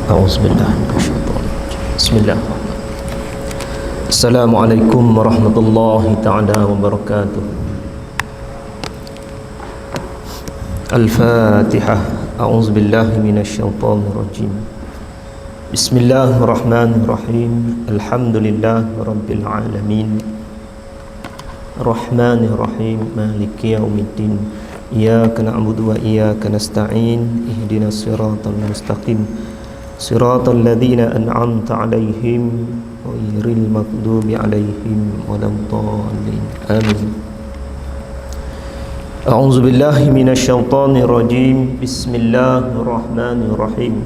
A'udzubillah minasyaitonir rajim. Bismillahirrahmanirrahim. Assalamualaikum warahmatullahi ta'ala wabarakatuh. Al-Fatihah. A'udzubillahi minasyaitonir rajim. Bismillahirrahmanirrahim. Alhamdulillahi rabbil alamin. Rahmanir rahim. Maliki yaumiddin. Iyyaka na'budu wa iyyaka nasta'in. Ihdinas siratal mustaqim. Siratal ladzina an'amta 'alaihim ghairil maghdubi 'alaihim waladdallin. Amin. A'udzu billahi minasyaitonir rajim. Bismillahirrahmanirrahim.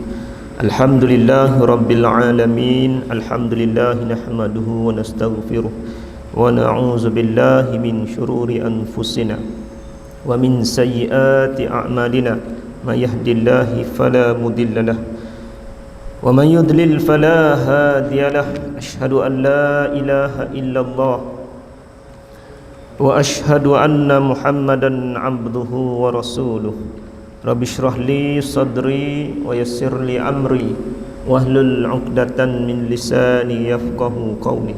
Alhamdulillahi rabbil alamin. Alhamdulillahi nahmaduhu wa nastaghfiruh wa na'udzu billahi min shururi anfusina wa min sayyiati a'malina. May yahdihillahu fala mudilla lahu wa man yudlil fala hadiya lahu. Asyhadu an la ilaha illallah wa asyhadu anna Muhammadan abduhu wa rasuluh. Rabbi shrah li sadri wa yassir li amri wahlul 'uqdatan min lisani yafqahu qawli.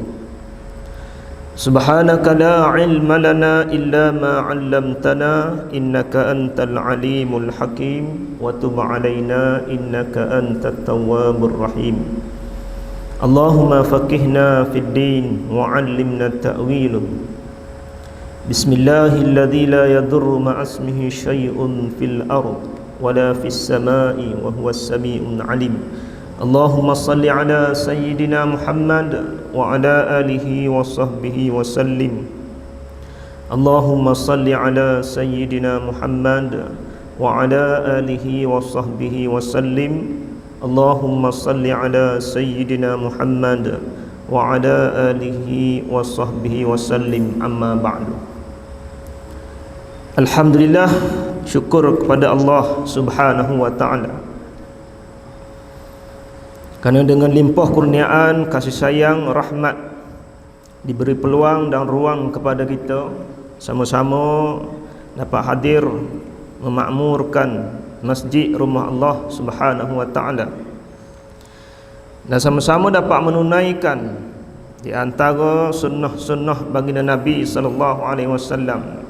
Subhanaka la ilma lana illa ma 'allamtana innaka antal alimul hakim wa tub 'alaina innaka antat tawwabur rahim. Allahumma faqihna fid din wa 'allimna at-ta'wil. Bismillahilladzi la yadurru ma'asmihi syai'un fil ard wa la fis sama'i wa huwas sami'un 'alim. Allahumma salli ala sayyidina Muhammad wa ala alihi wa sahbihi wa sallim. Allahumma salli ala sayyidina Muhammad wa ala alihi wa sahbihi wa sallim. Allahumma salli ala sayyidina Muhammad wa ala alihi wa sahbihi wa sallim. Amma ba'du. Alhamdulillah, syukur kepada Allah Subhanahu wa ta'ala, kerana dengan limpah kurniaan, kasih sayang, rahmat, diberi peluang dan ruang kepada kita sama-sama dapat hadir memakmurkan masjid rumah Allah Subhanahu wa ta'ala, dan sama-sama dapat menunaikan di antara sunnah-sunnah baginda Nabi sallallahu alaihi wasallam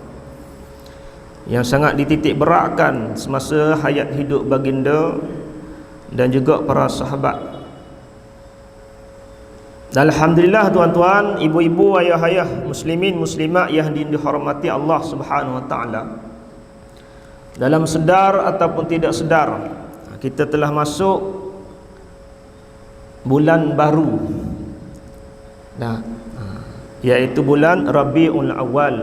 yang sangat dititik beratkan semasa hayat hidup baginda dan juga para sahabat. Dan alhamdulillah tuan-tuan, ibu-ibu, ayah-ayah, muslimin, muslimat yang dihormati Allah Subhanahu wa ta'ala, dalam sedar ataupun tidak sedar, kita telah masuk bulan baru, iaitu bulan Rabiul Awal,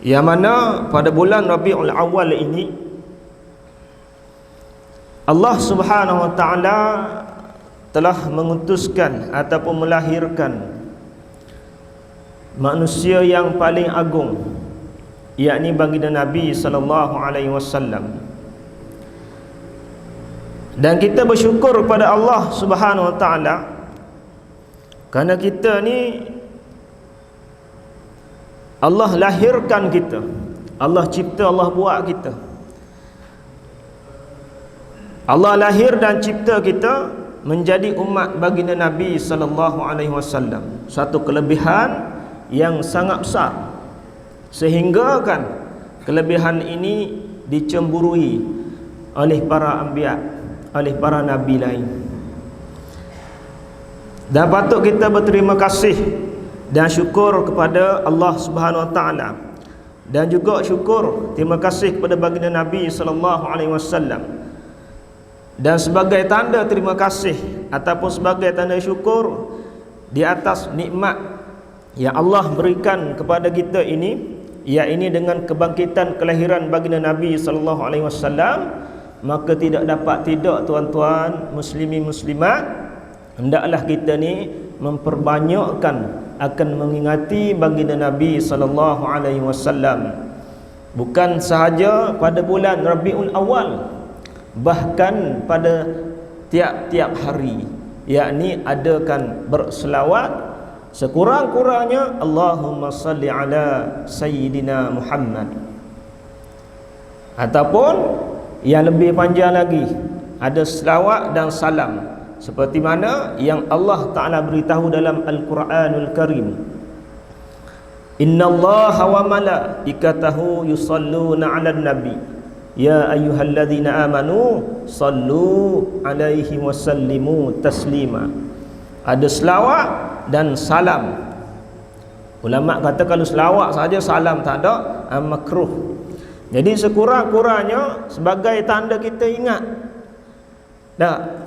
yang mana pada bulan Rabiul Awal ini Allah Subhanahu wa ta'ala telah mengutuskan ataupun melahirkan manusia yang paling agung, yakni baginda Nabi sallallahu alaihi wasallam. Dan kita bersyukur kepada Allah Subhanahu wa ta'ala kerana kita ni Allah lahirkan kita, Allah cipta, Allah buat kita, Allah lahir dan cipta kita menjadi umat baginda Nabi sallallahu alaihi wasallam. Satu kelebihan yang sangat besar, sehingga kan kelebihan ini dicemburui oleh para anbiya, oleh para nabi lain. Dan patut kita berterima kasih dan syukur kepada Allah Subhanahu wa taala, dan juga syukur, terima kasih kepada baginda Nabi sallallahu alaihi wasallam. Dan sebagai tanda terima kasih ataupun sebagai tanda syukur di atas nikmat yang Allah berikan kepada kita ini, iaitu dengan kebangkitan kelahiran baginda Nabi sallallahu alaihi wasallam, maka tidak dapat tidak tuan-tuan muslimin muslimat, hendaklah kita ni memperbanyakkan akan mengingati baginda Nabi sallallahu alaihi wasallam, bukan sahaja pada bulan Rabiul Awal, bahkan pada tiap-tiap hari, yakni adakan berselawat sekurang-kurangnya Allahumma salli ala sayyidina Muhammad, ataupun yang lebih panjang lagi ada selawat dan salam seperti mana yang Allah Ta'ala beritahu dalam Al-Quranul Karim. Innallaha wa malaikatahu yusalluna 'alan nabi ya ayyuhalladzina amanu sallu 'alaihi wa sallimu taslima. Ada selawat dan salam. Ulama kata kalau selawat saja, salam tak ada, makruh. Jadi sekurang-kurangnya sebagai tanda kita ingat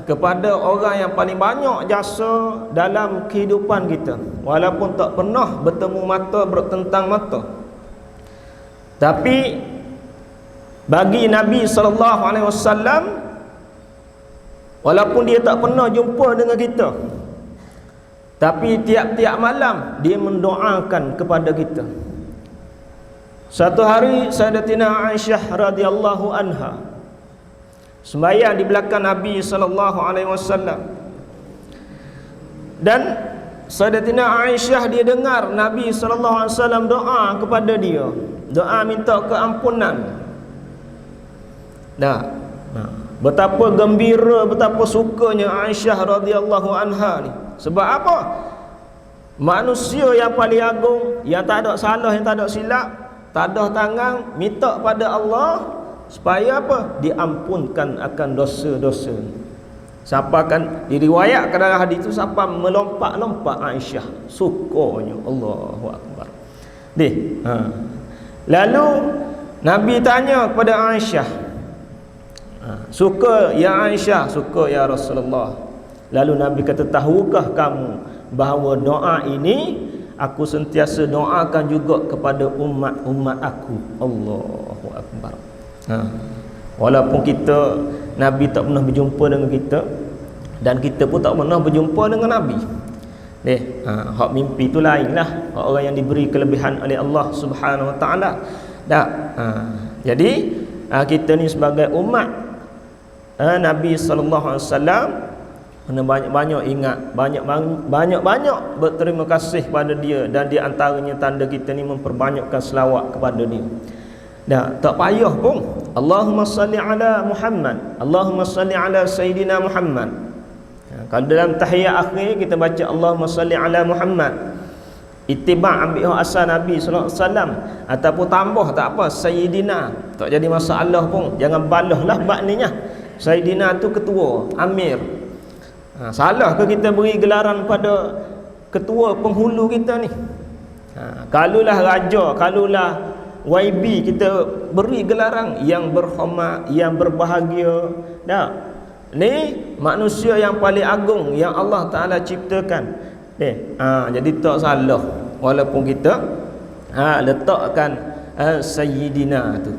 kepada orang yang paling banyak jasa dalam kehidupan kita, walaupun tak pernah bertemu mata, bertentang mata, tapi bagi Nabi SAW, walaupun dia tak pernah jumpa dengan kita, tapi tiap-tiap malam dia mendoakan kepada kita. Satu hari Sayyidatina Aisyah radhiyallahu anha sembahyang di belakang Nabi SAW, dan Sayyidatina Aisyah dia dengar Nabi SAW doa kepada dia, doa minta keampunan. Betapa gembira, betapa sukanya Aisyah radhiyallahu anha ni. Sebab apa? Manusia yang paling agung, yang tak ada salah, yang tak ada silap, tak ada tangan, minta pada Allah supaya apa? Diampunkan akan dosa-dosa. Siapa kan diriwayatkan dalam hadis itu, siapa melompat-lompat Aisyah, sukanya. Allahu akbar. Lalu Nabi tanya kepada Aisyah, suka ya Aisyah, suka ya Rasulullah. Lalu Nabi kata, tahukah kamu bahawa doa ini aku sentiasa doakan juga kepada umat-umat aku. Allahu akbar. Walaupun kita, Nabi tak pernah berjumpa dengan kita, dan kita pun tak pernah berjumpa dengan Nabi. Hak mimpi tu lain lah, hak orang yang diberi kelebihan oleh Allah Subhanahu Wa Taala. Jadi kita ni sebagai umat Nabi sallallahu alaihi wasallam kena banyak-banyak ingat, banyak-banyak berterima kasih kepada dia, dan di antaranya tanda kita ni memperbanyakkan selawat kepada dia. Tak payah pun Allahumma salli ala Muhammad, Allahumma salli ala Sayyidina Muhammad. Kalau dalam tahiyat akhir kita baca Allahumma salli ala Muhammad, ittiba' ambil asal Nabi sallallahu alaihi wasallam, ataupun tambah tak apa Sayyidina, tak jadi masalah pun. Jangan balahlah bab ni nya. Sayyidina tu ketua, amir. Salah ke kita beri gelaran pada ketua penghulu kita ni? Kalulah raja, kalulah YB, kita beri gelaran yang berhormat, yang berbahagia. Ni manusia yang paling agung yang Allah Ta'ala ciptakan. Jadi tak salah walaupun kita letakkan Sayyidina tu.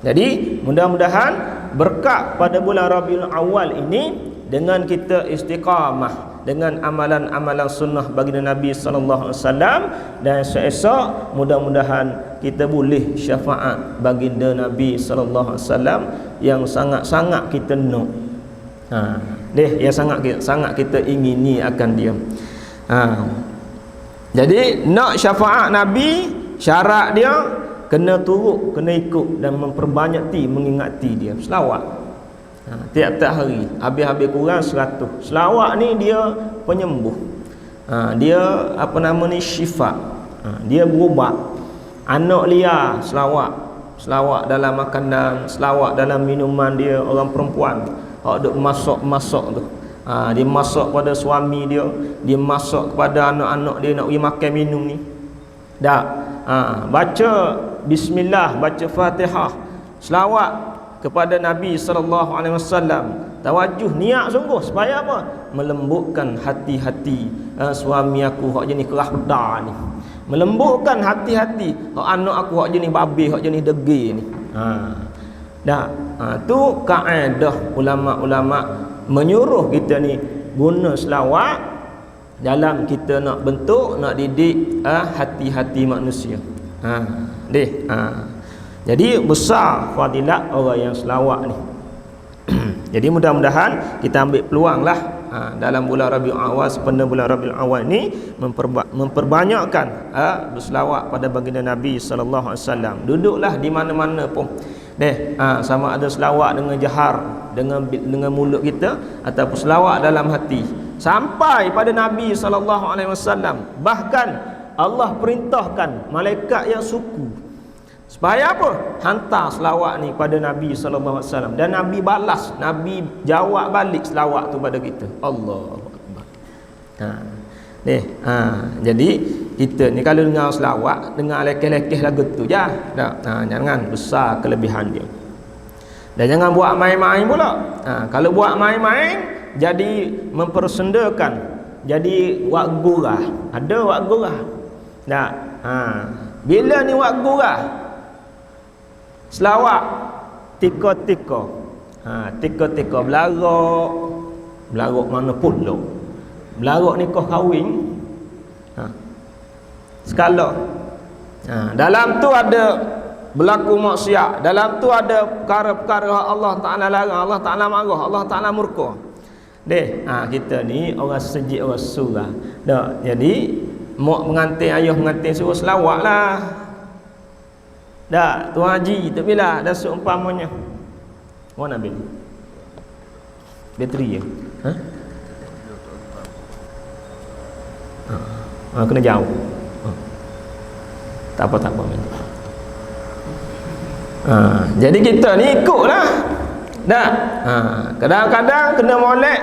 Jadi mudah-mudahan berkat pada bulan Rabiul Awal ini, dengan kita istiqamah dengan amalan-amalan sunnah baginda Nabi sallallahu alaihi wasallam, dan esok mudah-mudahan kita boleh syafaat baginda Nabi sallallahu alaihi wasallam yang sangat-sangat kita nak. Yang sangat kita ingini akan dia. Jadi nak syafaat Nabi, syarat dia kena turut, kena ikut dan memperbanyaki mengingati dia selawat. Tiap-tiap hari, habis-habis kurang 100. Selawat ni dia penyembuh. Dia apa nama ni, syifa. Dia berubat. Anak liar selawat. Selawat dalam makanan, selawat dalam minuman dia, orang perempuan hak duk masak-masak tu. Dia masak pada suami dia, dia masak kepada anak-anak dia nak pergi makan minum ni. Baca bismillah, baca Fatihah, selawat kepada Nabi sallallahu alaihi wasallam. Tawajuh, niat sungguh supaya apa? Melembutkan hati-hati suami aku hak jenis kerah pedas ni. Melembutkan hati-hati hak anak aku hak jenis babi, hak jenis degil ni. Tu kaedah ulama-ulama menyuruh kita ni guna selawat dalam kita nak bentuk, nak didik hati-hati manusia. Jadi besar fadilat orang yang selawat ni. Jadi mudah-mudahan kita ambil peluang lah dalam bulan Rabiul Awal, sepenuh bulan Rabiul Awal ni memperbanyakkan berselawat pada baginda Nabi sallallahu alaihi wasallam. Duduklah di mana-mana pun, Sama ada selawat dengan jahar, dengan mulut kita, ataupun selawat dalam hati. Sampai pada Nabi SAW, bahkan Allah perintahkan malaikat yang suku supaya apa? Hantar selawat ni pada Nabi SAW, dan Nabi balas, Nabi jawab balik selawat tu pada kita. Allahu Akbar. Jadi kita ni kalau dengar selawat, dengar lekeh-lekeh lagu tu je. Jangan besar kelebihan dia. Dan jangan buat main-main pula. Kalau buat main-main, jadi mempersendakan, jadi wak gurah. Ada wak gurah. Bila ni wak gurah, selawat tika-tika. Tika-tika belarok mana pula. Belarok nikah kahwin. Skala. Dalam tu ada berlaku maksiat, dalam tu ada perkara-perkara Allah Taala larang, Allah Taala marah, Allah Taala murka. Kita ni orang sejik, orang surah. Jadi mak mengantin, ayah mengantin suruh selawatlah. Tuan haji tak bila dah seumpamanya. Mana bil? Bateri ya? Kena jauh. Tak apa. Jadi kita ni ikutlah. Kadang-kadang kena molek.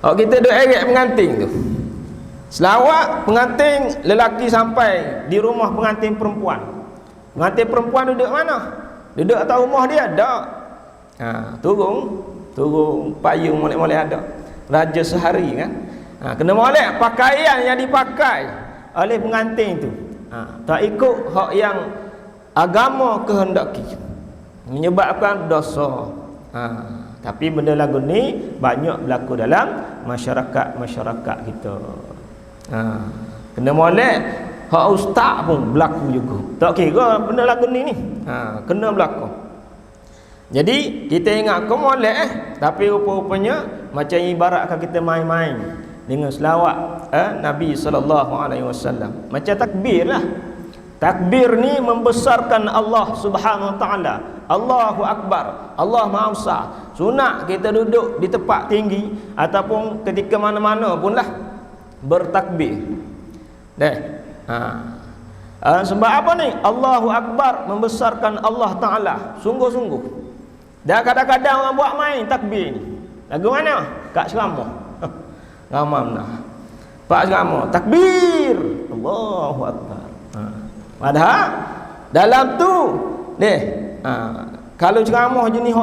Kita duk eret pengantin tu. Selawat pengantin lelaki sampai di rumah pengantin perempuan. Pengantin perempuan duduk mana? Duduk atas rumah dia? Tak. Turun payung molek-molek ada. Raja sehari kan. Kena molek pakaian yang dipakai oleh pengantin tu. Tak ikut hak yang agama kehendaki, menyebabkan dosa. Tapi benda lagu ni banyak berlaku dalam masyarakat kita. Kena molek hak ustaz pun berlaku juga. Tak kira benda lagu ni kena berlaku. Jadi kita ingat kau molek tapi rupa-rupanya macam ibaratkan kita main-main dengan selawat Nabi SAW. Macam takbir lah. Takbir ni membesarkan Allah Subhanahu Wa Taala. Allahu Akbar, Allah Maha Besar. Sunat kita duduk di tempat tinggi ataupun ketika mana-mana pun lah bertakbir. Sebab apa ni? Allahu Akbar membesarkan Allah Taala sungguh-sungguh. Dan kadang-kadang orang buat main takbir ni. Lagu mana? Kak ceramah. Ramai mana? Pak ceramah takbir, Allahu Akbar. Padahal dalam tu kalau ceramah jenis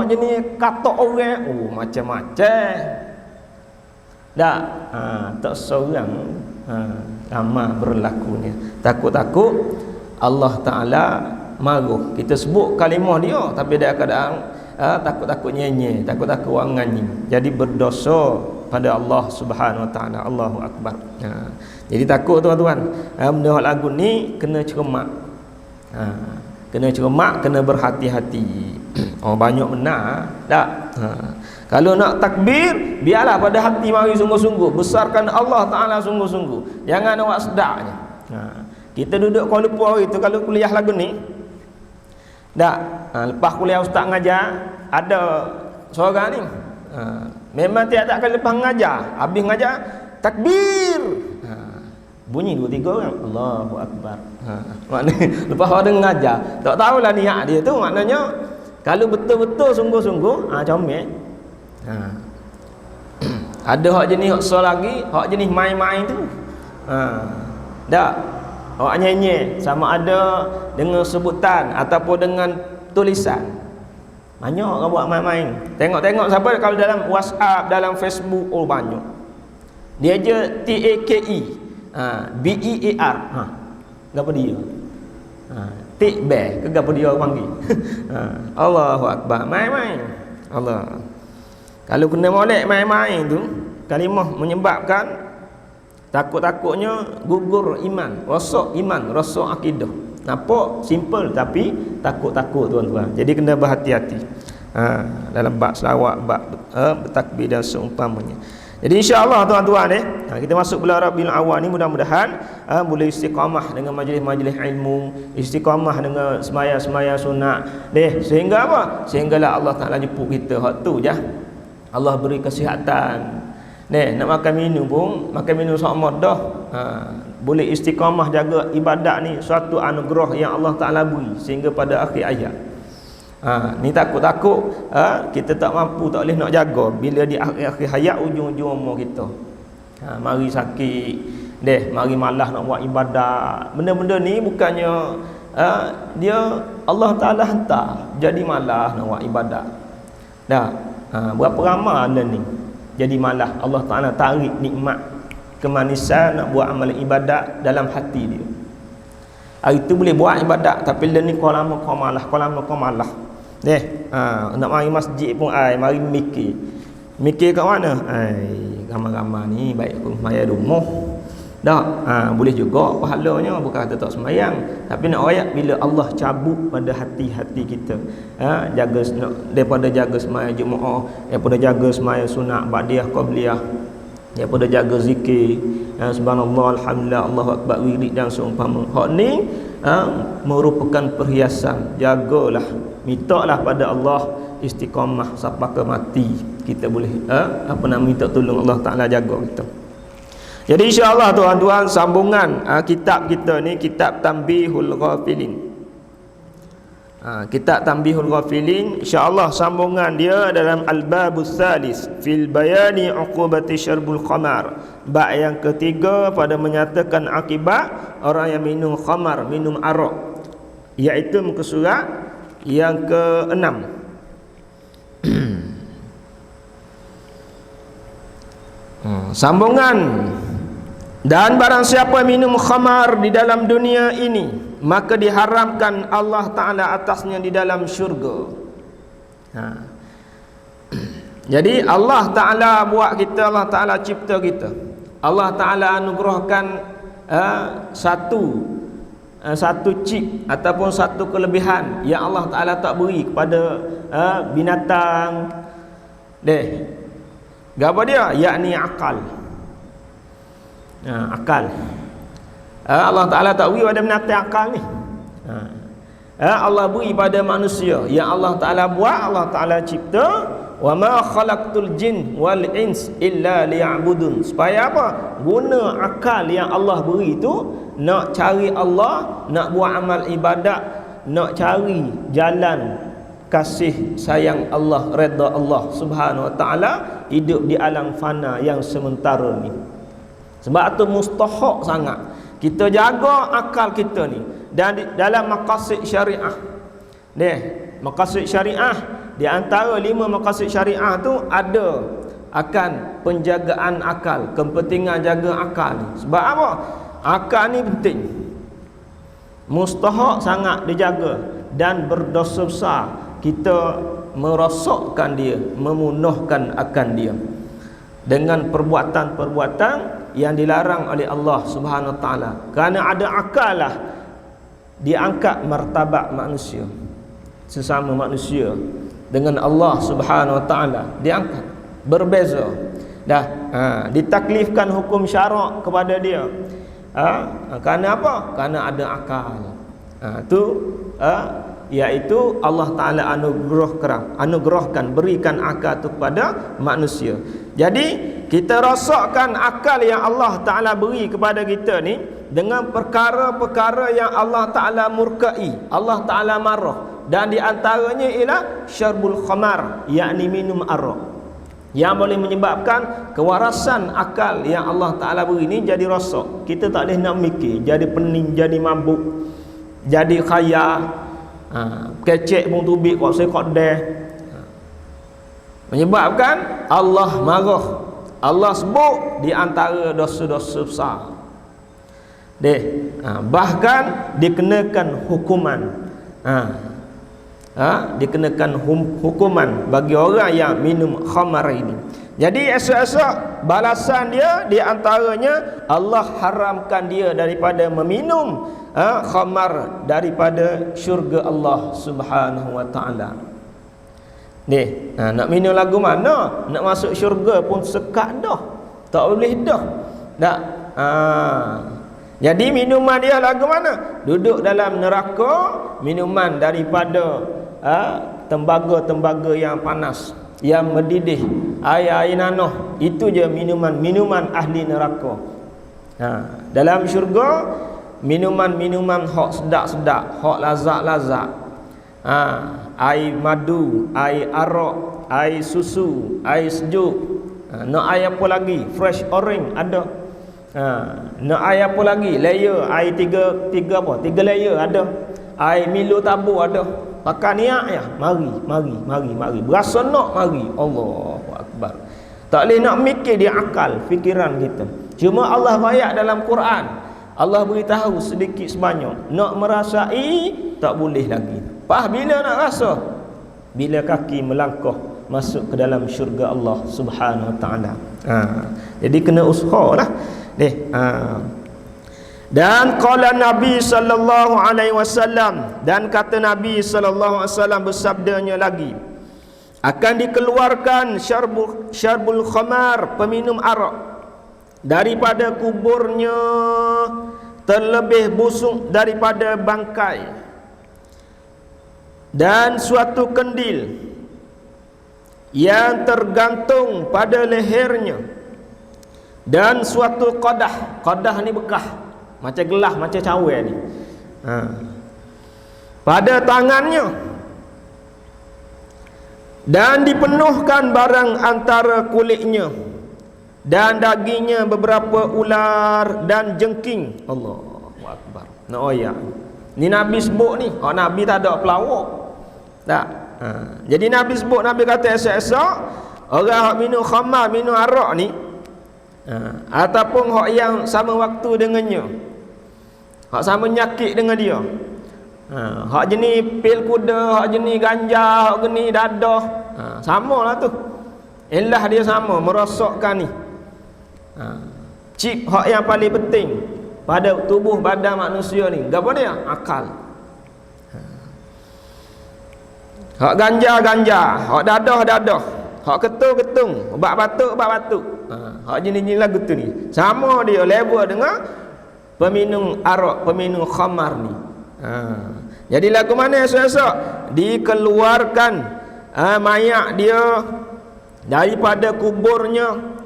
katok orang, macam-macam. Tak seorang ramai berlakunya. Takut-takut Allah Taala marah. Kita sebut kalimah dia tapi dia kadang takut-takut nyanyi, takut-takut orang nyanyi. Jadi berdosa pada Allah Subhanahu Wa Taala. Allahu Akbar. Jadi takut tuan-tuan. Benda lagu ni kena cermat. Kena cermat, kena berhati-hati. Banyak benar tak? Kalau nak takbir, biarlah pada hati mari sungguh-sungguh, besarkan Allah Taala sungguh-sungguh. Jangan awak sedaknya. Kita duduk Kuala Lumpur hari tu kalau kuliah lagu ni. Lepas kuliah ustaz ngajar, ada seorang ni. Memang tiap-tiap kali lepas ngajar, habis ngajar takbir. Bunyi 2-3 orang, Allahu Akbar. Maknanya lepas ada ngajar, tak tahulah niat dia tu, maknanya kalau betul-betul sungguh-sungguh, comel. Ada hak jenis hak so lagi, hak jenis main-main tu. Hak nyanyi sama ada dengan sebutan ataupun dengan tulisan. Banyak orang buat main-main. Tengok siapa kalau dalam WhatsApp, dalam Facebook, banyak. Dia je TAKE, BEAR. Gapo dia? Tikbeh ke gapo dia orang panggil? Allahu Akbar, main-main. Allah. Kalau kena molek main-main tu, kalimah menyebabkan takut-takutnya gugur iman, rosak akidah. Nampak simple tapi takut-takut tuan-tuan. Jadi kena berhati-hati dalam bab selawat, bab bertakbir dan seumpamanya. Jadi insya-Allah tuan-tuan kita masuk bulan Rabiul Awal ni mudah-mudahan boleh istiqamah dengan majlis-majlis ilmu, istiqamah dengan semaya-semaya sunat. Sehingga apa? Sehinggalah Allah Taala jemput kita hak tu je. Allah beri kesihatan. Nak makan minum pun makan minum sama dah. Boleh istiqamah jaga ibadat ni suatu anugerah yang Allah Taala beri sehingga pada akhir hayat. Ni takut-takut kita tak mampu, tak boleh nak jaga bila di akhir hayat ujung-ujung umur kita. Mari sakit, mari malas nak buat ibadat. Benda-benda ni bukannya dia Allah Taala hantar jadi malas nak buat ibadat. Berapa ramai anda ni jadi malas. Allah Taala tarik nikmat kemanisan nak buat amal ibadat dalam hati dia. Hari tu boleh buat ibadat tapi dia ni kau lama kau malas. Nak mari masjid pun mari mikir kat mana? Ramai-ramai ni baik aku sembahyang rumah. Boleh juga pahalanya, bukan kata tak sembahyang, tapi nak ayat bila Allah cabut pada hati-hati kita. Jaga daripada jaga sembahyang Jumaat, daripada jaga sembahyang sunat, ba'diyah, qabliyah, daripada jaga zikir, subhanallah, alhamdulillah, Allahu akbar, wirid dan seumpama. Hak ni merupakan perhiasan. Jagalah, mintalah pada Allah istiqamah sampai ke mati. Kita boleh minta tolong Allah Taala jaga kita. Jadi insya-Allah tuan-tuan, sambungan kitab kita ni kitab Tanbihul Ghafilin. Kitab Tanbihul Ghafilin, insya-Allah sambungan dia dalam Al-Babus Salis fil bayani uqubati syarbul khamar. Bab yang ketiga pada menyatakan akibat orang yang minum khamar, minum arak, iaitu muka surat yang ke-6. Sambungan. Dan barang siapa minum khamar di dalam dunia ini, maka diharamkan Allah Ta'ala atasnya di dalam syurga. Jadi Allah Ta'ala buat kita, Allah Ta'ala cipta kita, Allah Ta'ala anugerahkan satu chip ataupun satu kelebihan yang Allah Ta'ala tak beri kepada binatang. Apa dia? Yakni akal. Akal. Allah Ta'ala tak beri pada binatang akal ni. Allah beri pada manusia yang Allah Ta'ala buat, Allah Ta'ala cipta. Wa ma khalaqtul jin wal ins illa liya'budun. Supaya apa? Guna akal yang Allah beri tu nak cari Allah, nak buat amal ibadat, nak cari jalan kasih sayang Allah, redha Allah Subhanahu wa taala, hidup di alam fana yang sementara ni. Sebab tu mustahak sangat kita jaga akal kita ni. Dan dalam maqasid syariah, maqasid syariah, di antara 5 maqasid syariah tu ada akan penjagaan akal, kepentingan jaga akal ni. Sebab apa? Akal ni penting, mustahak sangat dijaga, dan berdosa besar kita merosakkan dia, memunahkan akan dia dengan perbuatan-perbuatan yang dilarang oleh Allah Subhanahu wa taala. Kerana ada akal lah diangkat martabat manusia, sesama manusia dengan Allah Subhanahu wa taala diangkat, berbeza. Ditaklifkan hukum syarak kepada dia. Kerana apa? Kerana ada akal. Iaitu Allah Ta'ala anugerahkan, berikan akal itu kepada manusia. Jadi kita rasakkan akal yang Allah Ta'ala beri kepada kita ni dengan perkara-perkara yang Allah Ta'ala murkai, Allah Ta'ala marah. Dan di antaranya ialah syarbul khamar, yakni minum arak, yang boleh menyebabkan kewarasan akal yang Allah Ta'ala beri ni jadi rosak. Kita tak boleh nak mikir, jadi pening, jadi mabuk, jadi khayal, kecek pun tubik kok saya kok dah, menyebabkan Allah marah. Allah sebut di antara dosa-dosa besar, bahkan dikenakan hukuman, dikenakan hukuman bagi orang yang minum khamar ini. Jadi esok-esok balasan dia di antaranya Allah haramkan dia daripada meminum khamar daripada syurga Allah Subhanahu wa taala. Nak minum lagu mana? Nak masuk syurga pun sekat dah. Tak boleh dah. Tak. Jadi minuman dia lagu mana? Duduk dalam neraka, minuman daripada tembaga-tembaga yang panas, yang mendidih, air nanah. Itu je minuman ahli neraka. Dalam syurga, minuman-minuman hak sedap-sedap, hak lazat-lazat. Air madu, air arak, air susu, air sejuk. Nak air apa lagi? Fresh orange ada. Nak air apa lagi? Layer air tiga layer ada. Air Milo tabur ada. Pakai niat ya. Mari. Berasa nak mari. Allahu akbar. Tak boleh nak mikir dia akal fikiran kita. Cuma Allah ayat dalam Quran. Allah beritahu sedikit sebanyak. Nak merasai tak boleh lagi. Bila nak rasa? Bila kaki melangkah masuk ke dalam syurga Allah Subhanahu Wa Taala. Jadi kena usahalah. Dan qala Nabi sallallahu alaihi wasallam, dan kata Nabi sallallahu alaihi wasallam bersabdanya lagi, akan dikeluarkan syarbul khamar, peminum arak, daripada kuburnya terlebih busuk daripada bangkai, dan suatu kendil yang tergantung pada lehernya, dan suatu qadah ni bekah macam gelas, macam cawer ni, pada tangannya, dan dipenuhkan barang antara kulitnya dan dagingnya beberapa ular dan jengking. Allahu akbar. Nak oyak ni Nabi sebut ni. Nabi tak ada pelawak tak. Jadi Nabi sebut, Nabi kata esok-esok orang hak minum khamar, minum arak ni, ataupun hak yang sama waktu dengannya, hak sama nyakit dengan dia, hak jenis pil kuda, hak jenis ganja, hak jenis dadah, samalah tu. Elah dia sama merosakkan ni. Chip hak yang paling penting pada tubuh badan manusia ni, gapo dia? Akal. Hak ganja, hak dadah, hak ketung, ubat batuk. Hak jenis-jenis lagu tu ni sama dia level dengan peminum arak, peminum khamar ni. Jadi lagu mana esok-esok dikeluarkan mayat dia daripada kuburnya,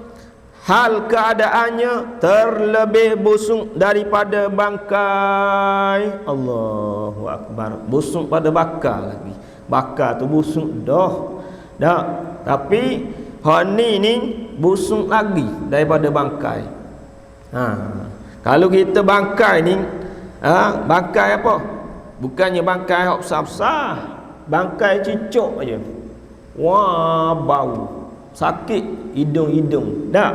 hal keadaannya terlebih busuk daripada bangkai. Allahu akbar. Busuk pada bakar lagi. Bakar tu busuk dah. Tapi hak ni busuk lagi daripada bangkai. Kalau kita bangkai ni, bangkai apa? Bukannya bangkai hak besar-besar, bangkai cicok aja. Wah, bau. Sakit hidung-hidung. Dak.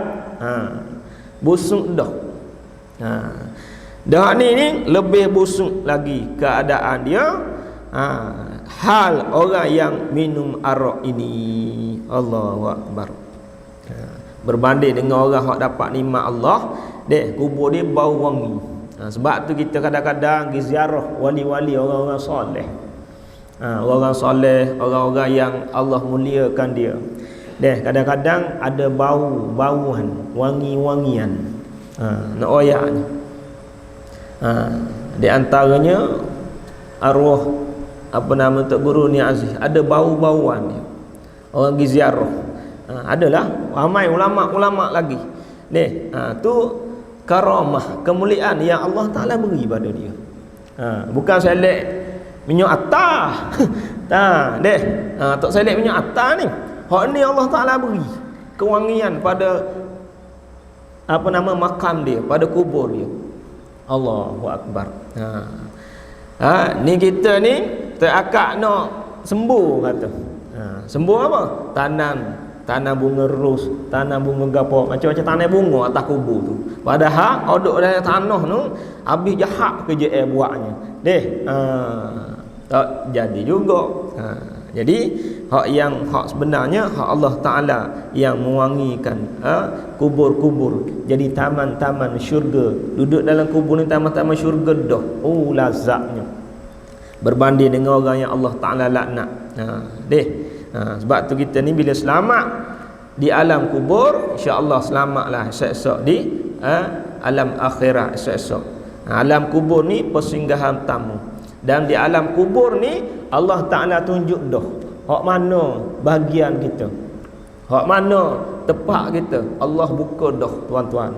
Busuk dah. Dah ni lebih busuk lagi keadaan dia. Hal orang yang minum arak ini. Allahu akbar. Berbanding dengan orang yang dapat nikmat Allah, kubur dia bau wangi. Sebab tu kita kadang-kadang pergi ziarah wali-wali, orang-orang soleh. Orang soleh, orang-orang yang Allah muliakan dia. Kadang-kadang ada bau-bauan, wangi-wangian. Nak oyaknya. Di antaranya arwah Tok Guru Ni Aziz, ada bau-bauan dia. Orang pergi ziarah. Adalah ramai ulama-ulama lagi. Tu karamah, kemuliaan yang Allah Taala beri pada dia. Bukan selek minyak atar. Tak selek minyak atar ni. Hak ni Allah Taala beri kewangian pada makam dia, pada kubur dia. Allahu akbar. Ni kita ni terakak nak sembuh kata. Sembuh apa? Tanam bunga ros, tanam bunga gapo, macam-macam tanam bunga atas kubur tu. Padahal odok dalam tanah tu habis jahat kerja buatnya. Tak jadi juga. Jadi hak sebenarnya hak Allah Taala yang mewangikan kubur-kubur jadi taman-taman syurga. Duduk dalam kubur ni taman-taman syurga dah. Lazatnya. Berbanding dengan orang yang Allah Taala laknat. Sebab tu kita ni bila selamat di alam kubur, insya-Allah selamatlah esok-esok di alam akhirat esok-esok. Alam kubur ni persinggahan tamu. Dan di alam kubur ni Allah Taala tunjuk dah hak mana bahagian kita, hak mana tempat kita. Allah buka dah tuan-tuan.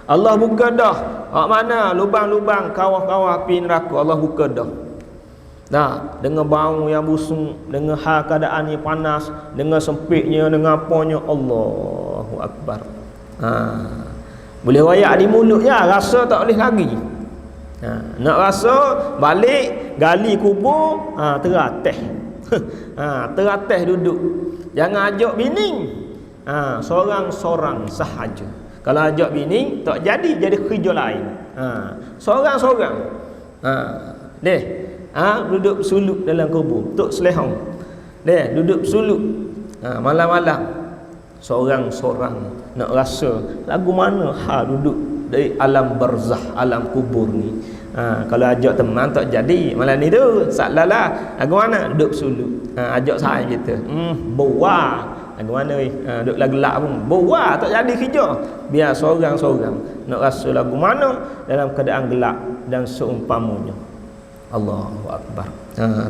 Allah buka dah hak mana lubang-lubang kawah-kawah api neraka. Allah buka dah. Nah, dengan bau yang busuk, dengan hal keadaan yang panas, dengan sempitnya, dengan apanya, Allahu Akbar. Boleh wayak di mulutnya, rasa tak boleh lagi. Nak rasa balik gali kubur, teratas. Teratas duduk. Jangan ajak bini. Sorang-sorang sahaja. Kalau ajak bini tak jadi kerja lain. Sorang-sorang. Duduk suluk dalam kubur, tok selehong. Duduk suluk. Malam-malam seorang-seorang nak rasa lagu mana duduk dari alam barzah, alam kubur ni. Kalau ajak teman tak jadi. Malam ni tu saklalah lagu mana duduk suluk. Ajak saya kita. Bawa lagu mana duduk lagu gelap pun. Bawa tak jadi kerja. Biar seorang-seorang nak rasa lagu mana dalam keadaan gelap dan seumpamanya. Allahu Akbar.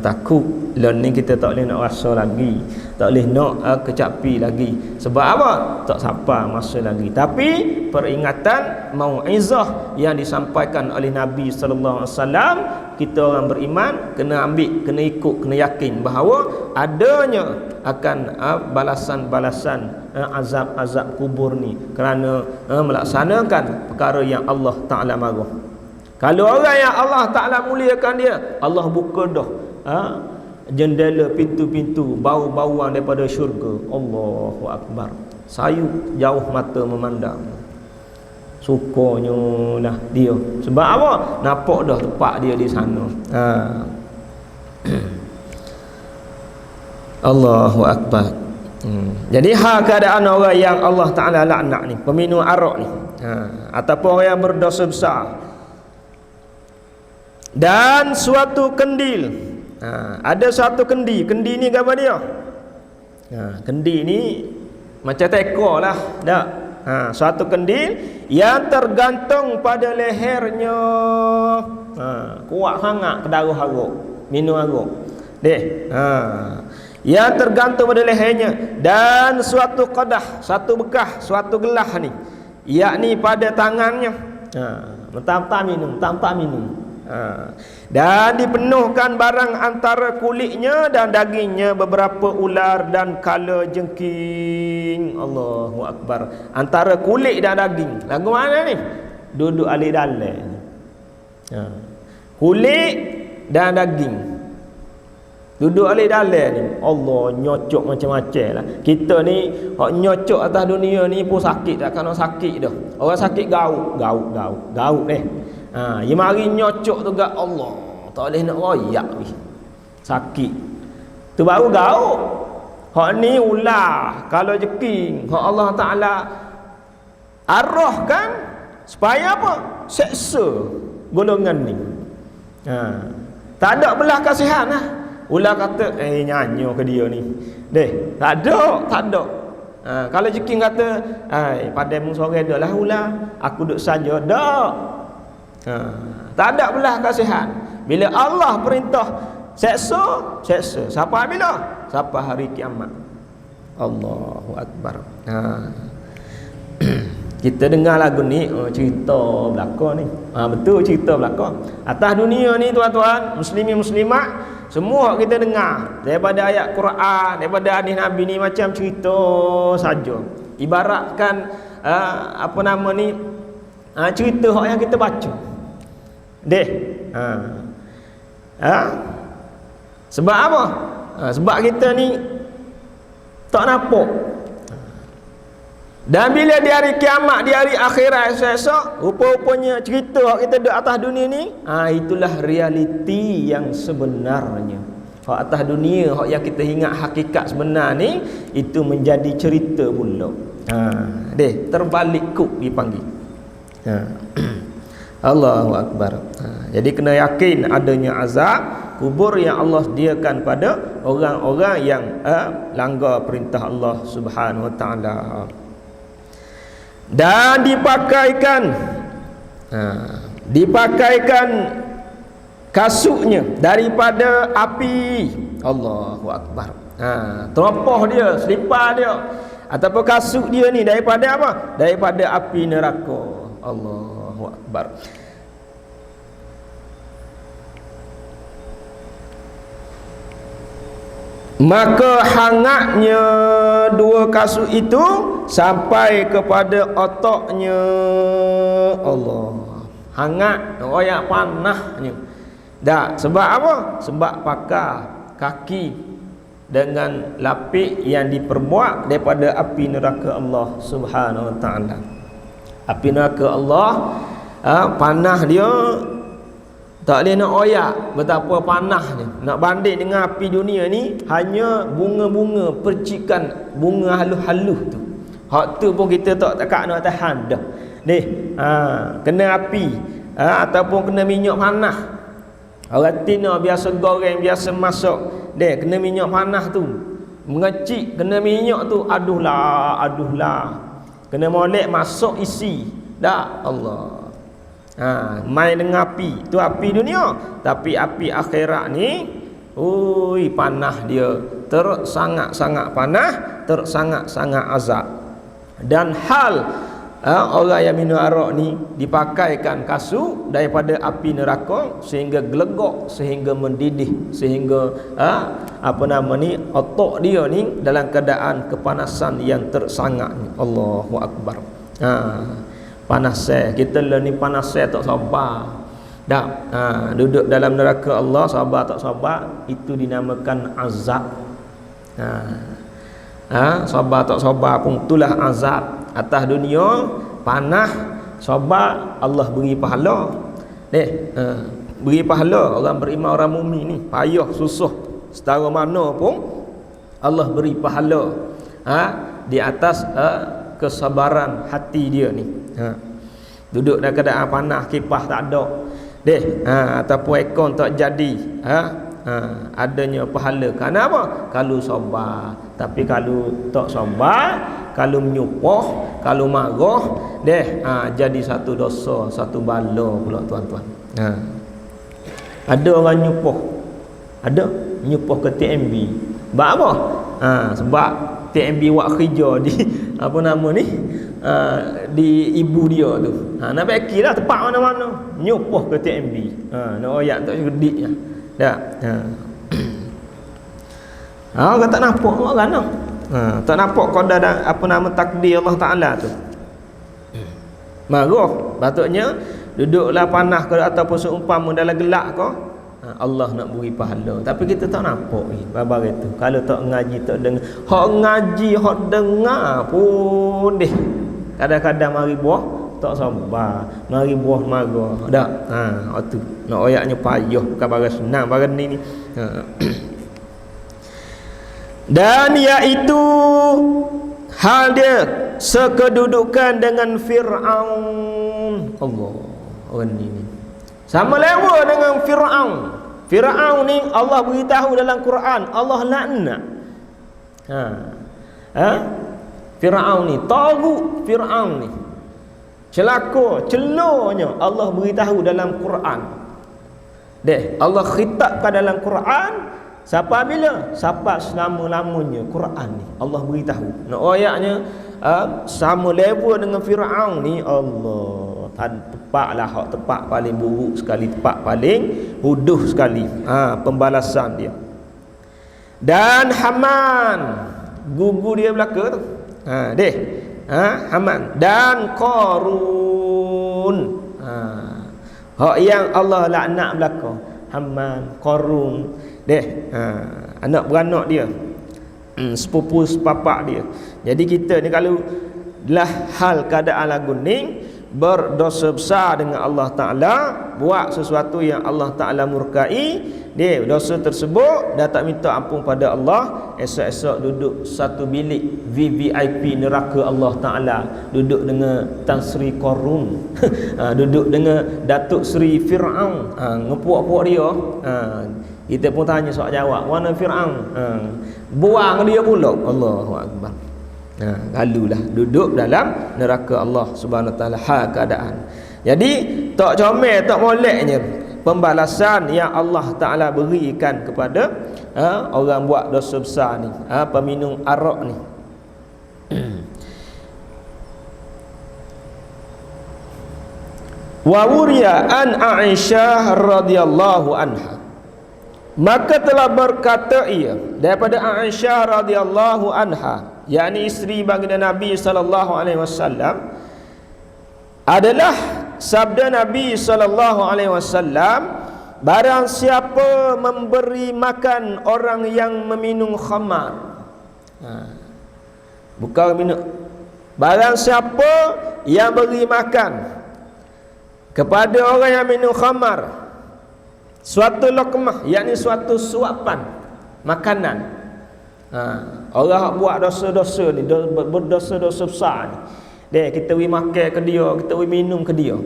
Takut lah ni kita tak boleh nak rasa lagi, tak boleh nak kecapi lagi. Sebab apa? Tak sampai masa lagi. Tapi peringatan mauizah yang disampaikan oleh Nabi sallallahu alaihi wasallam, kita orang beriman kena ambil, kena ikut, kena yakin bahawa adanya akan balasan-balasan azab-azab kubur ni kerana melaksanakan perkara yang Allah Taala mahu. Kalau orang yang Allah Ta'ala muliakan dia, Allah buka dah jendela, pintu-pintu, bau-bauan daripada syurga. Allahu Akbar. Sayup jauh mata memandang. Sukanya lah dia. Sebab apa? Nampak dah tempat dia di sana. Allahu Akbar. Jadi keadaan orang yang Allah Ta'ala laknat ni, peminum arak ni, ataupun orang yang berdosa besar. Dan suatu kendil, ada suatu kendi. Kendi ni apa dia? Kendi ni macam teko lah, tak? Suatu kendil yang tergantung pada lehernya. Kuat sangat ke darah arak, minum arak. Yang tergantung pada lehernya. Dan suatu qadah, satu bekas, suatu gelas ni, yakni pada tangannya. Mentah-mentah minum, mentah-mentah minum. Dan dipenuhkan barang antara kulitnya dan dagingnya beberapa ular dan kala jengking. Allahu Akbar. Antara kulit dan daging. Lagu mana ni? Duduk alik dalam. Kulit dan daging duduk alik dalam ni. Allah, nyocok macam-macam lah. Kita ni hak nyocok atas dunia ni pun sakit tak? Kena sakit dah. Orang sakit gauk dia mari nyocok tu gak Allah. Tak boleh nak royak ni. Sakit. Tu baru gauk. Hak ni ular, kalau jeking, hak Allah Taala arahkan supaya apa? Seksa golongan ni. Tak ada belah kasihan lah. Ular kata, nyanyo ke dia ni. Tak ada. Kalau jeking kata, padamu sore dah lah ular, aku duduk saja. Tak. Tak ada belah kasihan. Bila Allah perintah seksa. Sampai bila? Sampai hari kiamat. Allahu Akbar. Kita dengar lagu ni, cerita belakang ni. Betul cerita belakang. Atas dunia ni tuan-tuan, muslimin muslimat, semua kita dengar daripada ayat Quran, daripada hadis Nabi ni macam cerita saja. Ibaratkan cerita yang kita baca. Sebab apa? Sebab kita ni tak nampak. Dan bila di hari kiamat, di hari akhirat esok, rupa-rupanya cerita hak kita di atas dunia ni, itulah realiti yang sebenarnya. Hak atas dunia, hak yang kita ingat hakikat sebenar ni, itu menjadi cerita pula. Terbalik kuk dipanggil. Allahu Akbar. Jadi kena yakin adanya azab kubur yang Allah sediakan pada orang-orang yang langgar perintah Allah Subhanahu wa taala. Dan dipakaikan kasutnya daripada api. Allahu akbar. Teropoh dia, selipar dia ataupun kasut dia ni daripada apa? Daripada api neraka. Allahu akbar. Maka hangatnya dua kasut itu sampai kepada otaknya. Allah, hangat, royak panahnya. Dah, sebab apa? Sebab pakar kaki dengan lapik yang diperbuat daripada api neraka Allah Subhanahu wa taala. Api neraka Allah, panah dia tak boleh nak oyak betapa panahnya. Nak banding dengan api dunia ni hanya bunga-bunga, percikan bunga halus-halus tu. Hak tu pun kita tak nak tahan dah. Ni, kena api, ataupun kena minyak panas. Orang Tina biasa goreng, biasa masak, kena minyak panas tu. Mengecik kena minyak tu, aduhlah. Kena molek masuk isi. Dah Allah. Main dengan api. Tu api dunia. Tapi api akhirat ni, panah dia. Sangat-sangat panah, sangat-sangat azab. Dan hal orang yang minum arak ni dipakaikan kasut daripada api neraka sehingga gelegok, sehingga mendidih, sehingga otak dia ni dalam keadaan kepanasan yang tersangat. Allahu akbar. Panas kita lah ni panas tak sabar. Duduk dalam neraka Allah, sabar tak sabar, itu dinamakan azab. Sabar tak sabar pun itulah azab. Atas dunia panah, sabar, Allah beri pahala. Beri pahala orang beriman, orang mukmin ni payah susah setara mana pun Allah beri pahala di atas kesabaran hati dia ni. Duduk dalam keadaan panah, kipas tak ada, ataupun aircon tak jadi, adanya pahala. Kerana apa? Kalau sabar. Tapi kalau tak sabar, kalau menyupoh, kalau marah, jadi satu dosa, satu bala pula tuan-tuan. Ada orang nyupoh ke TMB. Sebab apa? Sebab TMB buat kerja di di ibu dia tu. Nak baiklah tempat mana-mana nyupoh ke TMB. Nak oyak tak gedik ya. Dah. Orang tak nampak orang noh. Tak nampak qadar takdir Allah Taala tu. Marah, patutnya duduklah panah ke ataupun seumpama dalam gelak ke, Allah nak beri pahala. Tapi kita tak nampak ni babar itu. Kalau tak ngaji, tak dengar. Hak ngaji, hak dengar pun kadang-kadang mari buah tak sabar, mari buah marah. Dak. Tu nak ayatnya payah, bukan barang senang barang ni. Dan iaitu hal dia sekedudukan dengan Fir'aun. Allah, orang ni sama lewa dengan Fir'aun. Fir'aun ni Allah beritahu dalam Quran, Allah laknat. Fir'aun ni, tagut Fir'aun ni, celaka, celonya Allah beritahu dalam Quran. Allah khitabkan dalam Quran. Siapa bila? Siapa selama-lamanya Quran ni Allah beritahu. Nak ayatnya sama level dengan Fir'aun ni, Allah tepaklah hak tepak paling buruk sekali, tepak paling huduh sekali pembalasan dia. Dan Haman, gugu dia belaka tu. Haman dan Qarun. Hak yang Allah laknat belaka, Haman, Qarun. Anak beranak dia, sepupu sepapak dia. Jadi kita ni kalau lah hal keadaan lagu ni berdosa besar dengan Allah Ta'ala, buat sesuatu yang Allah Ta'ala murkai, dosa tersebut dah tak minta ampun pada Allah, esok-esok duduk satu bilik VVIP neraka Allah Ta'ala, duduk dengan Tan Sri Qarun, duduk dengan Datuk Sri Fir'aun, ngepuak-puak dia, Kita pun tanya soal jawab, mana Fir'aun? Buang dia pula. Allahu akbar. Lalulah duduk dalam neraka Allah Subhanahu wa taala hal keadaan. Jadi tak comel, tak moleknya pembalasan yang Allah Taala berikan kepada orang buat dosa besar ni, peminum arak ni. Wa wuriya an Aisyah radhiyallahu anha, maka telah berkata ia daripada Aisyah radhiyallahu anha, yakni isteri baginda Nabi sallallahu alaihi wasallam, adalah sabda Nabi sallallahu alaihi wasallam, barang siapa memberi makan orang yang meminum khamar, bukan minum, barang siapa yang beri makan kepada orang yang minum khamar suatu lokmah, yakni suatu suapan makanan, orang buat dosa-dosa ni, berdosa-dosa besar ni, kita pergi makan ke dia, kita pergi minum ke dia,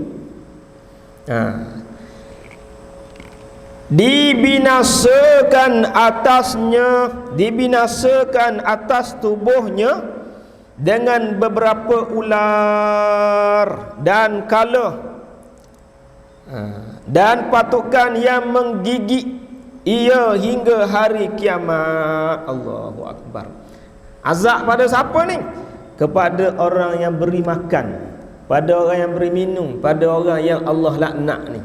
dibinasakan atasnya, dibinasakan atas tubuhnya dengan beberapa ular dan kala, dan patukan yang menggigit ia hingga hari kiamat. Allahu akbar. Azab pada siapa ni? Kepada orang yang beri makan, pada orang yang beri minum, pada orang yang Allah laknat ni.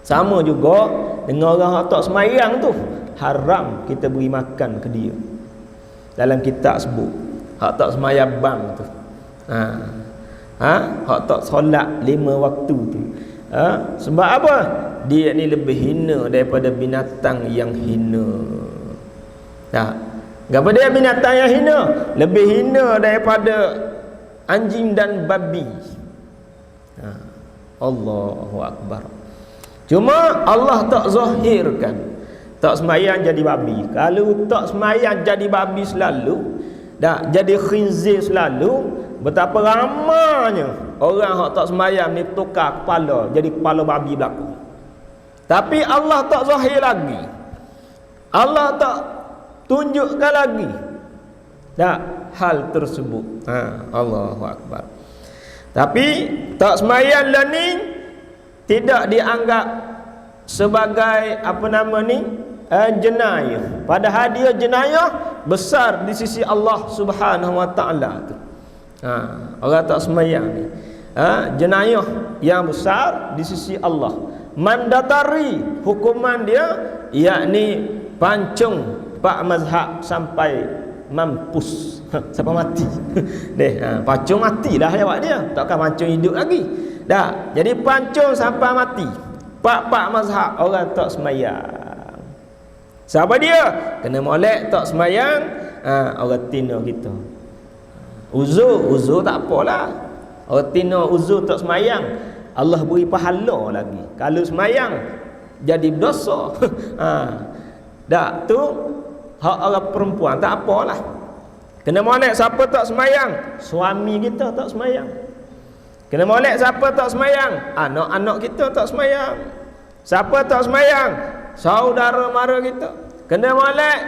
Sama juga dengan orang yang tak semayang tu, haram kita beri makan ke dia. Dalam kitab sebut hak tak semayang bang tu, hak tak solat 5 waktu tu, sebab apa? Dia ni lebih hina daripada binatang yang hina. Kenapa dia binatang yang hina? Lebih hina daripada anjing dan babi. Allahu akbar. Cuma Allah tak zahirkan tak semayang jadi babi. Kalau tak semayang jadi babi selalu, dah jadi khinzir selalu, betapa ramanya orang yang tak semayang ni tukar kepala jadi kepala babi belakang. Tapi Allah tak zahir lagi, Allah tak tunjukkan lagi hal tersebut. Allahu akbar. Tapi tak semayang lah ni tidak dianggap sebagai jenayah, padahal dia jenayah besar di sisi Allah Subhanahu wa taala tu. Orang tak semayang ni jenayah yang besar di sisi Allah. Mandatari hukuman dia, yakni pancung pak mazhab sampai mampus sampai mati. Pancung matilah jawab dia, takkan pancung hidup lagi. Jadi pancung sampai mati. Pak mazhab orang tak semayang. Siapa dia? Kena molek tak semayang, orang tina kita. Uzur tak apalah. Orang tina uzur tak semayang, Allah beri pahala lagi. Kalau semayang jadi berdosa. Tu hak orang perempuan tak apalah. Kena molek siapa tak semayang? Suami kita tak semayang. Kena molek siapa tak semayang? Anak-anak kita tak semayang. Siapa tak semayang? Saudara mara kita. Kena molek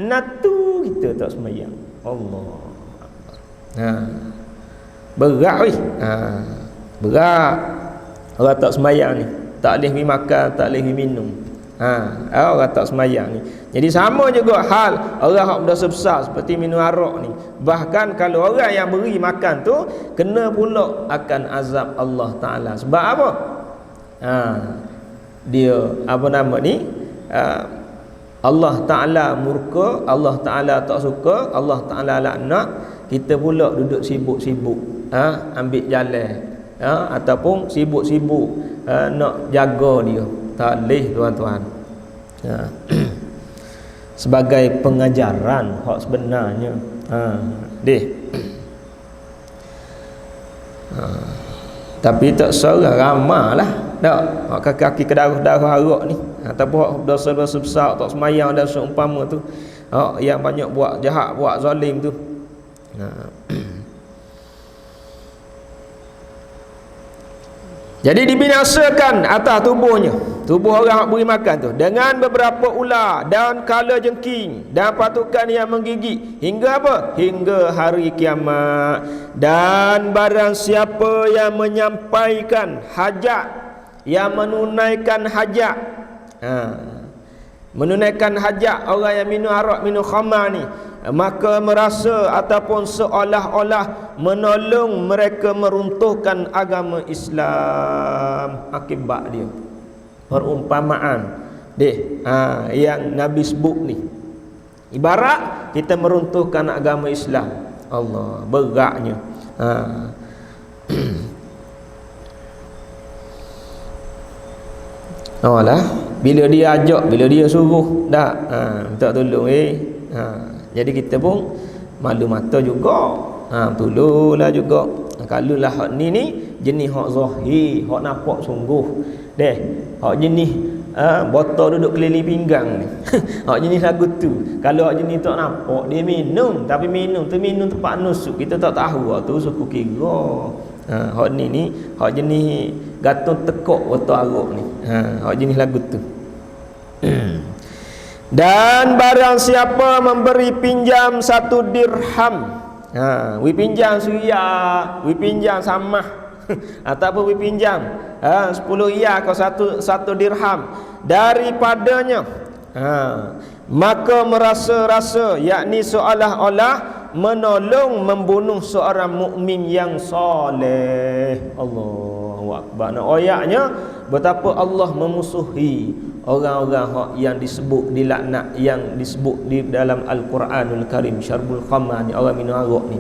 natu kita tak semayang. Allah. Berat weh. Berat. Orang tak semayang ni, tak boleh pergi makan, tak boleh pergi minum. Orang tak semayang ni. Jadi sama juga hal orang yang berdosa besar seperti minum arak ni. Bahkan kalau orang yang beri makan tu kena pula akan azab Allah Ta'ala. Sebab apa? Dia Allah Ta'ala murka, Allah Ta'ala tak suka, Allah Ta'ala laknat. Kita pula duduk sibuk-sibuk ambil jalan, ataupun sibuk-sibuk nak jaga dia. Tak boleh tuan-tuan. Sebagai pengajaran hak sebenarnya. Tapi tak serah ramah lah. Tak kaki ke darah-darah arak ni, ataupun dosa-dosa besar tak semayang dan seumpama tu, yang banyak buat jahat, buat zalim tu. Jadi dibinasakan atas tubuhnya, tubuh orang yang beri makan tu, dengan beberapa ular dan kala jengking dan patukan yang menggigit hingga apa? Hingga hari kiamat. Dan barang siapa yang menyampaikan hajat, yang menunaikan hajat, menunaikan hajat orang yang minum arak, minum khamar ni, maka merasa ataupun seolah-olah menolong mereka meruntuhkan agama Islam. Akibat dia perumpamaan yang Nabi sebut ni, ibarat kita meruntuhkan agama Islam. Allah, beratnya. Awalah, bila dia ajak, bila dia suruh dah minta tolong jadi kita pun malu mata juga. Tolonglah juga. Kalau lah hak ni jenis hak zahir, hak nampak sungguh. Hak jenis botol duduk keliling pinggang ni. Hak jenis lagu tu. Kalau hak jenis tak nampak, dia minum, tapi minum tempat nusuk, kita tak tahu hak tu suku kira. Hak ni hak jenis gatung tekok botol arak ni. Hak jenis lagu tu. Dan barang siapa memberi pinjam 1 dirham, we pinjam suya, we pinjam samah ataupun we pinjam 10 riyal atau 1 dirham daripadanya, maka merasa-rasa, yakni seolah-olah menolong membunuh seorang mukmin yang soleh. Allahu akbar. Ayatnya betapa Allah memusuhi orang-orang yang disebut dilaknat, yang disebut di dalam Al-Quranul Karim, syarbul khamar ni, orang minum arak ni.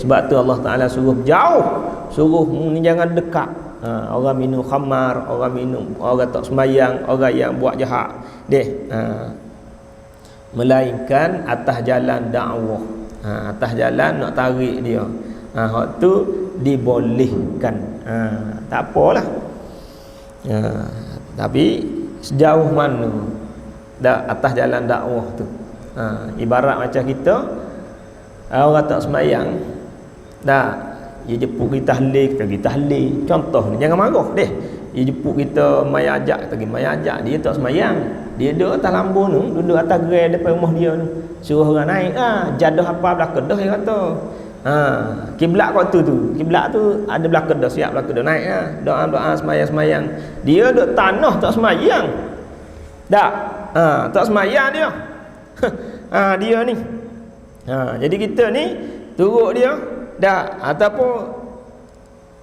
Sebab tu Allah Ta'ala suruh jauh, suruh ni jangan dekat. Orang minum khamar, orang tak sembahyang, orang yang buat jahat. Melainkan atas jalan dakwah, atas jalan nak tarik dia. Hak tu dibolehkan. Tak apalah. Tapi sejauh mana atas jalan dakwah tu? Ibarat macam kita, orang tak sembahyang, dia jemput kita tahlil, kita pergi tahlil. Contoh ni, jangan marah dia jemput kita mai ajak, kita pergi mai ajak, dia tak sembahyang, dia duduk atas lambu tu, duduk atas gerai depan rumah dia tu, suruh orang naik jadah apa belakang dah, dia kata kiblat waktu tu, kiblat tu ada belakang dah, siap belakang dah, naik doa sembahyang. Dia duduk tanah tak sembahyang tak sembahyang dia. Dia ni jadi kita ni turut dia ataupun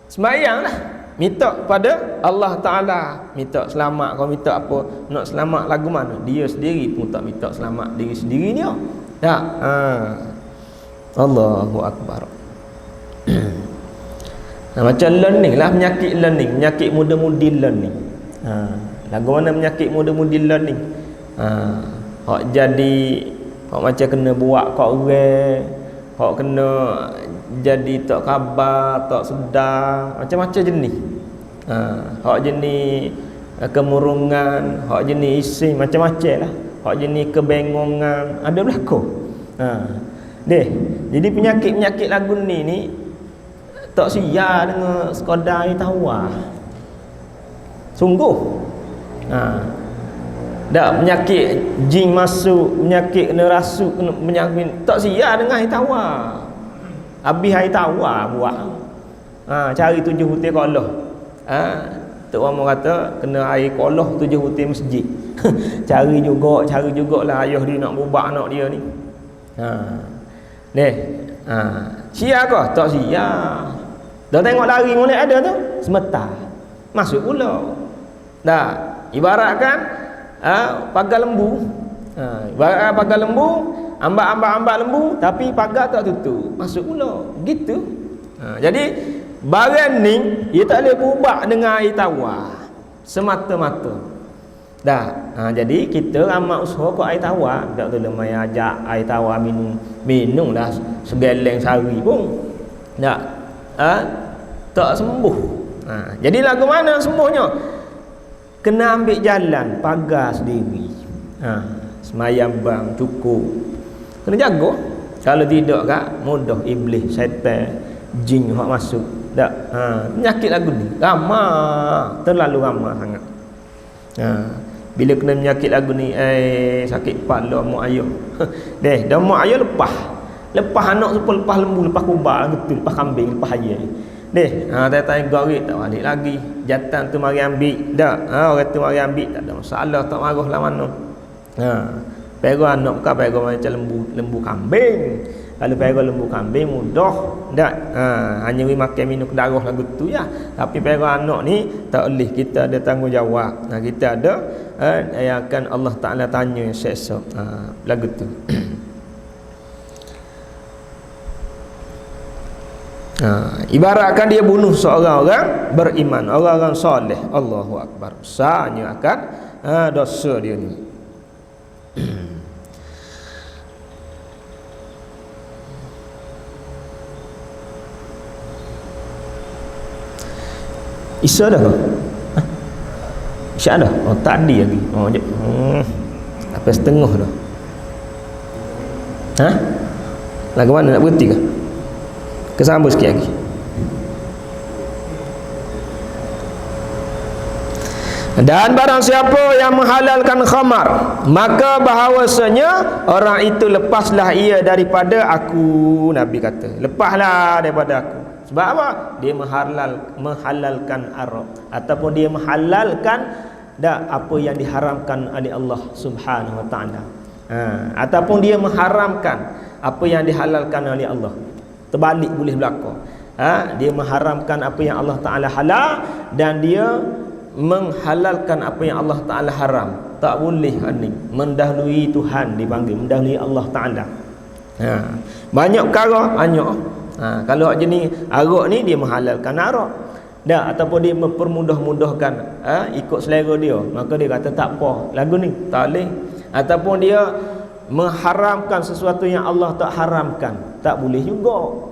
sembahyang lah, minta pada Allah Ta'ala, minta selamat. Kau minta apa, nak selamat lagu mana, dia sendiri pun tak minta selamat diri sendiri dia. Allahu Akbar. Macam learning lah, penyakit learning, penyakit muda-mudi learning. Lagu mana penyakit muda-mudi learning? Hak jadi, hak macam kena buat kat orang, hak kena jadi tak khabar, tak sedar, macam-macam jenis. Hak jenis kemurungan, hak jenis isim, macam-macam lah. Hak jenis kebengongan, ada berlaku. Jadi penyakit-penyakit lagu ni tak sia dengan sekadar tawar. Sungguh. Penyakit jin masuk, penyakit kena rasuk, penyakit tak sia dengan air tawar. Habis air tawar buat. Cari 7 putih kolah. Tok Umar kata kena air kolah 7 putih masjid. Cari jugalah ayah dia nak berubah anak dia ni. Sia ke? Tak sia. Dah tengok lari molek ada tu, semetar masuk pula. Ibaratkan pagar lembu. Ibaratkan pagar lembu, ambak lembu, tapi pagar tak tutup, masuk pula. Gitu. Jadi barang ni dia tak boleh berubah dengan air tawar semata-mata. Jadi kita ramai usaha ke air tawar, tak boleh mai ajak air tawar minumlah segeleng sehari pun tak sembuh. Jadi lagu mana sembuhnya? Kena ambil jalan pagar sendiri. Semayang bang cukup. Kena jaga. Kalau tidak mudah iblis, syaitan jin hok masuk. Tak. Penyakit lagu ni ramai, terlalu ramai sangat. Bila kena penyakit lagu ni sakit kepala mak ayah. Dah mak ayah lepas anak tu lepas lembu, lepas kubah gitu, lepas kambing, lepas ayam. Tanya gorek tak balik lagi. Jantan tu mari ambil. Tak. Orang tu mari ambil, tak ada masalah, tak marah lah mana. Pera anak bukan pera macam lembu kambing. Kalau pera lembu kambing mudah. Tak. Hanya makan minum darah lagu tu ya. Tapi pera anak ni tak boleh, kita ada tanggungjawab. Kita ada yang akan Allah Taala tanya esok lagu tu. Ibaratkan dia bunuh seorang orang beriman, orang-orang soleh, Allahu Akbar, besarnya akan dosa dia ni. Isa dah ke? Isyak dah? Oh tadi lagi. Sampai setengah dah. Lagu mana nak berhenti ke? Kesambung sikit lagi. Dan barang siapa yang menghalalkan khamar, maka bahawasanya orang itu lepaslah ia daripada aku. Nabi kata, lepaslah daripada aku. Sebab apa? Dia menghalalkan arak, ataupun dia menghalalkan apa yang diharamkan oleh Allah Subhanahu wa taala. Ataupun dia mengharamkan apa yang dihalalkan oleh Allah. Terbalik boleh berlaku. Dia mengharamkan apa yang Allah Taala halal, dan dia menghalalkan apa yang Allah Taala haram. Tak boleh ni mendahului Tuhan, dipanggil mendahului Allah Taala. Banyak perkara, banyak. Kalau jenis arak ni dia menghalalkan arak. Ataupun dia mempermudah-mudahkan ikut selera dia, maka dia kata tak apa, lagu ni tak boleh. Ataupun dia mengharamkan sesuatu yang Allah tak haramkan, tak boleh juga.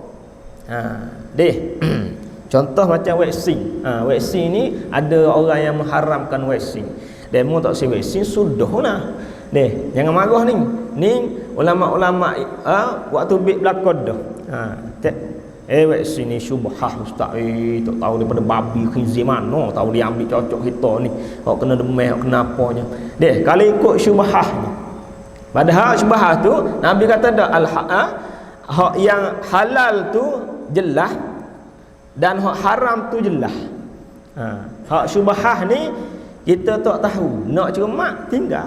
Contoh macam waxing. Waxing ni ada orang yang mengharamkan waxing. Demo tak si waxing sudah lah. Jangan marah ni. Ni ulama-ulama waktu bik belakon dah. Waxing ni syubhah ustaz. Tak tahu daripada babi khinzir mana, tahu dia ambil cocok kita ni. Kau kena demam, kena apanya. Kalau ikut syubhah ni. Padahal syubhah tu Nabi kata dah hak yang halal tu jelas, dan hak haram tu jelas. Hak syubhah ni kita tak tahu, nak cermat tinggal.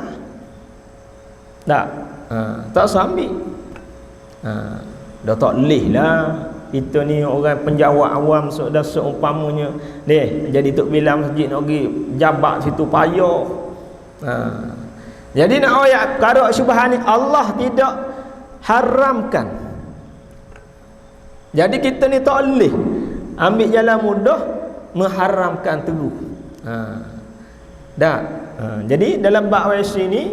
Tak sambil. Dah tak leh lah. Kita ni orang penjawat awam sudah seumpamanya jadi tok bila masjid nak pergi jabat situ payah. Jadi nak ayat perkara syubhah ni Allah tidak haramkan. Jadi kita ni tak boleh ambil jalan mudah mengharamkan terus. Jadi dalam bab wasi ni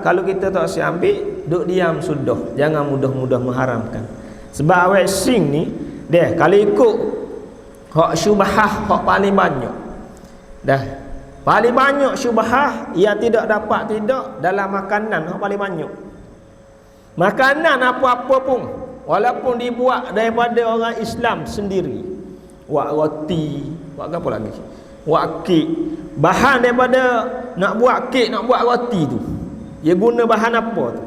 kalau kita tak siap ambil, duk diam sudah. Jangan mudah-mudah mengharamkan. Sebab wasi ni kalau ikut hak syubhah hak paling banyak. Paling banyak syubhah yang tidak dapat dalam makanan hak paling banyak. Makanan apa-apa pun, walaupun dibuat daripada orang Islam sendiri, buat roti, buat apa lagi, buat kek, bahan daripada nak buat kek, nak buat roti tu, dia guna bahan apa tu?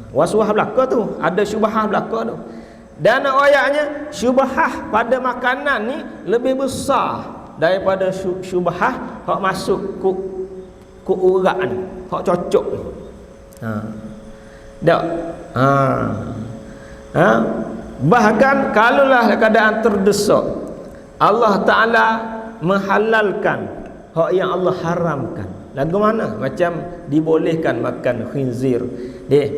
Waswah belaka tu, ada syubhah belaka tu. Dan ayatnya syubhah pada makanan ni lebih besar daripada syubhah hak masuk ku urat ni, hak cocok ni. Bahkan kalaulah keadaan terdesak, Allah Ta'ala menghalalkan hak yang Allah haramkan. Lagu mana? Macam dibolehkan makan khinzir,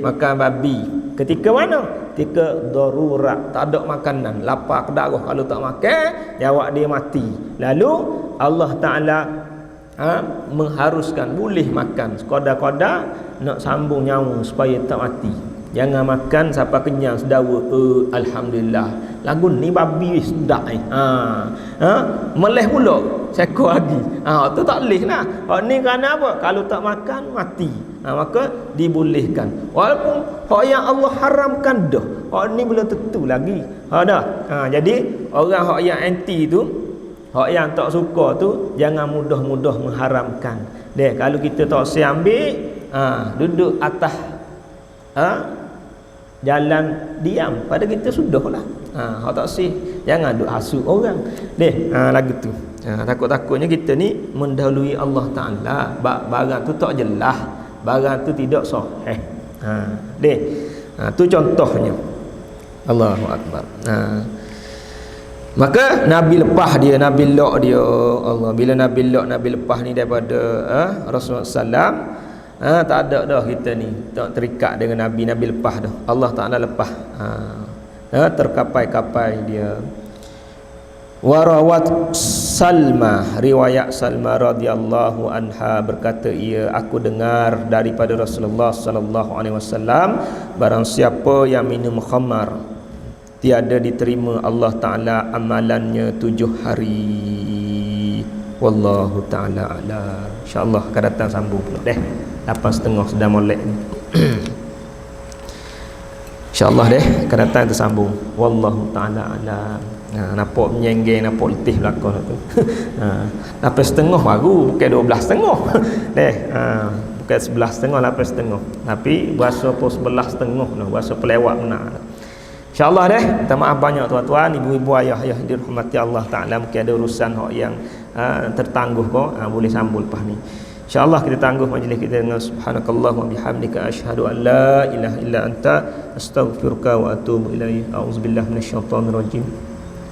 makan babi. Ketika mana? Ketika darurat, tak ada makanan, lapar ke darah, kalau tak makan nyawa dia mati. Lalu Allah Ta'ala mengharuskan boleh makan sekadar-kadar nak sambung nyawa supaya tak mati. Jangan makan sampai kenyang sedawa. Alhamdulillah, lagu ni babi sedap ni. Meleh pula seko lagi. Tu tak boleh lah. Ni kerana apa? Kalau tak makan mati. Maka dibolehkan. Walaupun hak yang Allah haramkan dah, hak ni belum tentu lagi. Jadi orang hak yang anti tu, hak yang tak suka tu, jangan mudah-mudah mengharamkan. Kalau kita tak ambil, duduk atas jalan diam pada kita sudahlah. Hak tak sih, jangan duk hasut orang. Lagu tu. Takut-takutnya kita ni mendahului Allah Taala. Barang tu tak jelas, barang tu tidak sahih. Tu contohnya. Allahu akbar. Maka Nabi lepas dia, Nabi lok dia. Allah, bila Nabi lepas ni daripada Rasulullah sallam, tak ada dah kita ni tak terikat dengan Nabi lepas dah. Allah Taala lepas. Terkapai-kapai dia. Warawat Salma, riwayat Salma radhiyallahu anha berkata, aku dengar daripada Rasulullah sallallahu alaihi wasallam, barang siapa yang minum khamar, tiada diterima Allah Taala amalannya 7 hari. Wallahu taala a'lam. Insya-Allah akan datang sambung pula 8.30 sudah molek ni. InsyaAllah akan datang tersambung. Wallahu ta'ala alam. Nampak menyenggeng, nampak letih belakang tu. 8.30 baru, bukan 12.30. Bukan 11.30, 8.30. Tapi berasa pun 11.30 lah, berasa pelewat benar. InsyaAllah minta maaf banyak tuan-tuan, ibu-ibu, ayah-ayah dirahmati Allah Ta'ala. Mungkin ada urusan yang tertangguh kau, boleh sambung lepas ni. InsyaAllah kita tangguh majlis kita dengan subhanakallah wa bihamdika asyhadu an la ilaha illa anta astaghfiruka wa atubu ilaik. A'udzubillahi minasyaitonir rajim.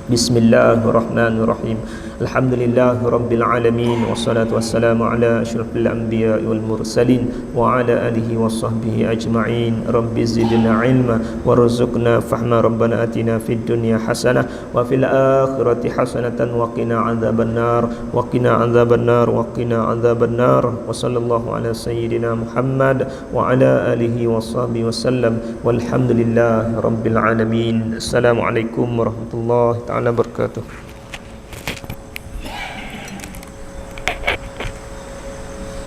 Bismillahirrahmanirrahim. Alhamdulillahi rabbil alamin, wassalatu wassalamu ala asyrafil anbiya'i wal mursalin wa ala alihi washabbihi ajma'in. Rabbi zidna ilma warzuqna fahma. Rabbana atina fid dunya hasanah wa fil akhirati hasanatan wa qina adzabannar wa qina adzabannar wa qina adzabannar. Wa sallallahu ala sayyidina Muhammad wa ala alihi washabbihi wasallam. Walhamdulillahi rabbil alamin. Assalamualaikum warahmatullahi taala wabarakatuh.